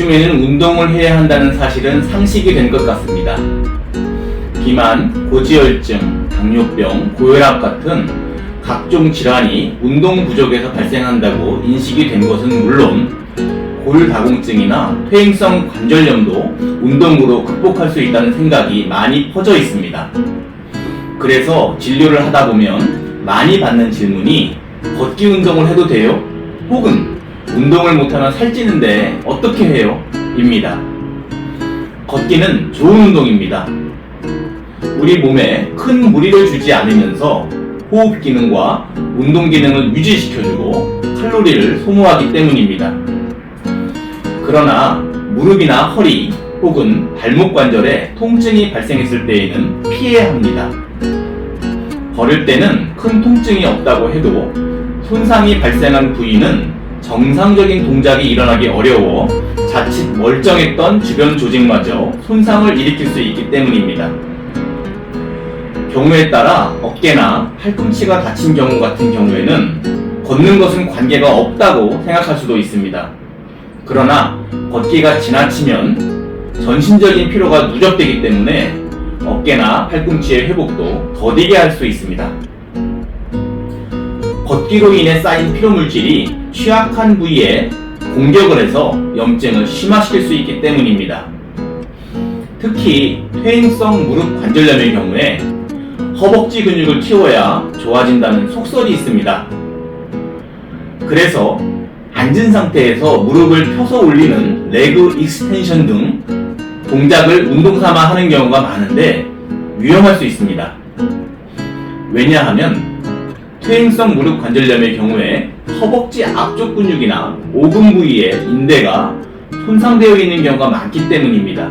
요즘에는 운동을 해야 한다는 사실은 상식이 된 것 같습니다. 비만, 고지혈증, 당뇨병, 고혈압 같은 각종 질환이 운동 부족에서 발생한다고 인식이 된 것은 물론 골다공증이나 퇴행성 관절염도 운동으로 극복할 수 있다는 생각이 많이 퍼져 있습니다. 그래서 진료를 하다 보면 많이 받는 질문이 걷기 운동을 해도 돼요? 혹은 운동을 못하면 살찌는데 어떻게 해요? 입니다. 걷기는 좋은 운동입니다. 우리 몸에 큰 무리를 주지 않으면서 호흡 기능과 운동 기능을 유지시켜주고 칼로리를 소모하기 때문입니다. 그러나 무릎이나 허리 혹은 발목 관절에 통증이 발생했을 때에는 피해야 합니다. 걸을 때는 큰 통증이 없다고 해도 손상이 발생한 부위는 정상적인 동작이 일어나기 어려워 자칫 멀쩡했던 주변 조직마저 손상을 일으킬 수 있기 때문입니다. 경우에 따라 어깨나 팔꿈치가 다친 경우 같은 경우에는 걷는 것은 관계가 없다고 생각할 수도 있습니다. 그러나 걷기가 지나치면 전신적인 피로가 누적되기 때문에 어깨나 팔꿈치의 회복도 더디게 할 수 있습니다. 걷기로 인해 쌓인 피로물질이 취약한 부위에 공격을 해서 염증을 심화시킬 수 있기 때문입니다. 특히 퇴행성 무릎 관절염의 경우에 허벅지 근육을 키워야 좋아진다는 속설이 있습니다. 그래서 앉은 상태에서 무릎을 펴서 올리는 레그 익스텐션 등 동작을 운동삼아 하는 경우가 많은데 위험할 수 있습니다. 왜냐하면 퇴행성 무릎 관절염의 경우에 허벅지 앞쪽 근육이나 오금 부위의 인대가 손상되어 있는 경우가 많기 때문입니다.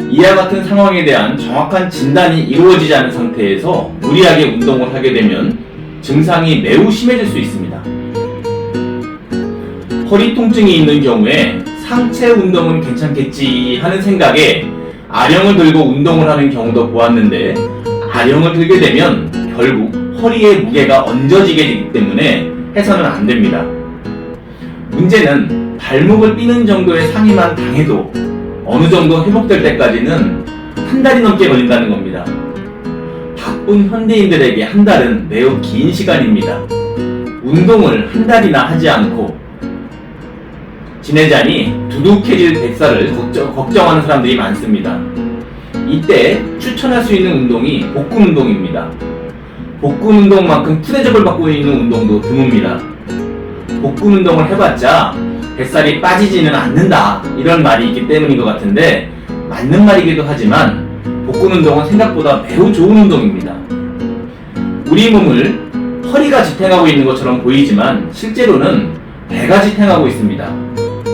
이와 같은 상황에 대한 정확한 진단이 이루어지지 않은 상태에서 무리하게 운동을 하게 되면 증상이 매우 심해질 수 있습니다. 허리 통증이 있는 경우에 상체 운동은 괜찮겠지 하는 생각에 아령을 들고 운동을 하는 경우도 보았는데 아령을 들게 되면 결국 허리에 무게가 얹어지게 되기 때문에 해서는 안 됩니다. 문제는 발목을 삐는 정도의 상해만 당해도 어느 정도 회복될 때까지는 한 달이 넘게 걸린다는 겁니다. 바쁜 현대인들에게 한 달은 매우 긴 시간입니다. 운동을 한 달이나 하지 않고 지내자니 두둑해질 뱃살을 걱정하는 사람들이 많습니다. 이때 추천할 수 있는 운동이 복근 운동입니다. 복근 운동만큼 푸대접을 받고 있는 운동도 드뭅니다. 복근 운동을 해봤자 뱃살이 빠지지는 않는다 이런 말이 있기 때문인 것 같은데 맞는 말이기도 하지만 복근 운동은 생각보다 매우 좋은 운동입니다. 우리 몸을 허리가 지탱하고 있는 것처럼 보이지만 실제로는 배가 지탱하고 있습니다.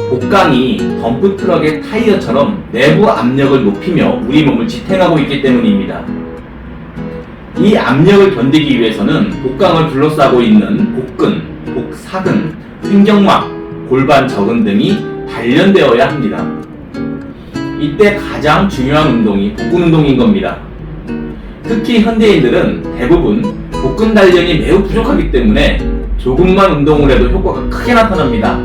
복강이 덤프트럭의 타이어처럼 내부 압력을 높이며 우리 몸을 지탱하고 있기 때문입니다. 이 압력을 견디기 위해서는 복강을 둘러싸고 있는 복근, 복사근, 횡격막, 골반 저근 등이 단련되어야 합니다. 이때 가장 중요한 운동이 복근 운동인 겁니다. 특히 현대인들은 대부분 복근 단련이 매우 부족하기 때문에 조금만 운동을 해도 효과가 크게 나타납니다.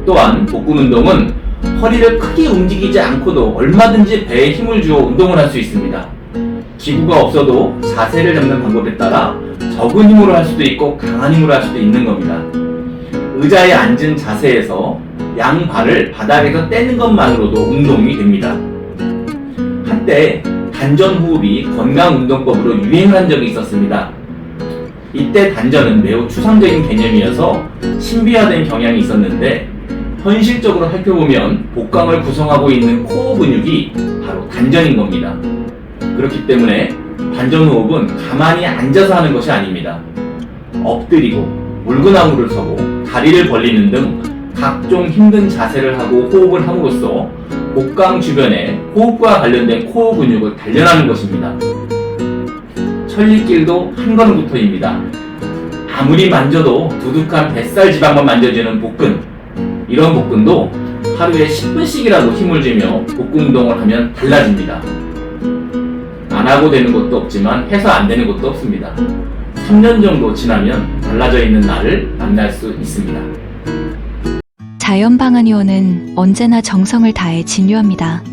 또한 복근 운동은 허리를 크게 움직이지 않고도 얼마든지 배에 힘을 주어 운동을 할 수 있습니다. 기구가 없어도 자세를 잡는 방법에 따라 적은 힘으로 할 수도 있고 강한 힘으로 할 수도 있는 겁니다. 의자에 앉은 자세에서 양발을 바닥에서 떼는 것만으로도 운동이 됩니다. 한때 단전 호흡이 건강 운동법으로 유행한 적이 있었습니다. 이때 단전은 매우 추상적인 개념이어서 신비화된 경향이 있었는데 현실적으로 살펴보면 복강을 구성하고 있는 코어 근육이 바로 단전인 겁니다. 그렇기 때문에 단전 호흡은 가만히 앉아서 하는 것이 아닙니다. 엎드리고 물구나무를 서고 다리를 벌리는 등 각종 힘든 자세를 하고 호흡을 함으로써 복강 주변에 호흡과 관련된 코어 근육을 단련하는 것입니다. 천리길도 한 걸음부터입니다. 아무리 만져도 두둑한 뱃살 지방만 만져지는 복근, 이런 복근도 하루에 10분씩이라도 힘을 주며 복근 운동을 하면 달라집니다. 안 하고 되는 것도 없지만 해서 안 되는 것도 없습니다. 3년 정도 지나면 달라져 있는 나를 만날 수 있습니다. 자연방안의원은 언제나 정성을 다해 진료합니다.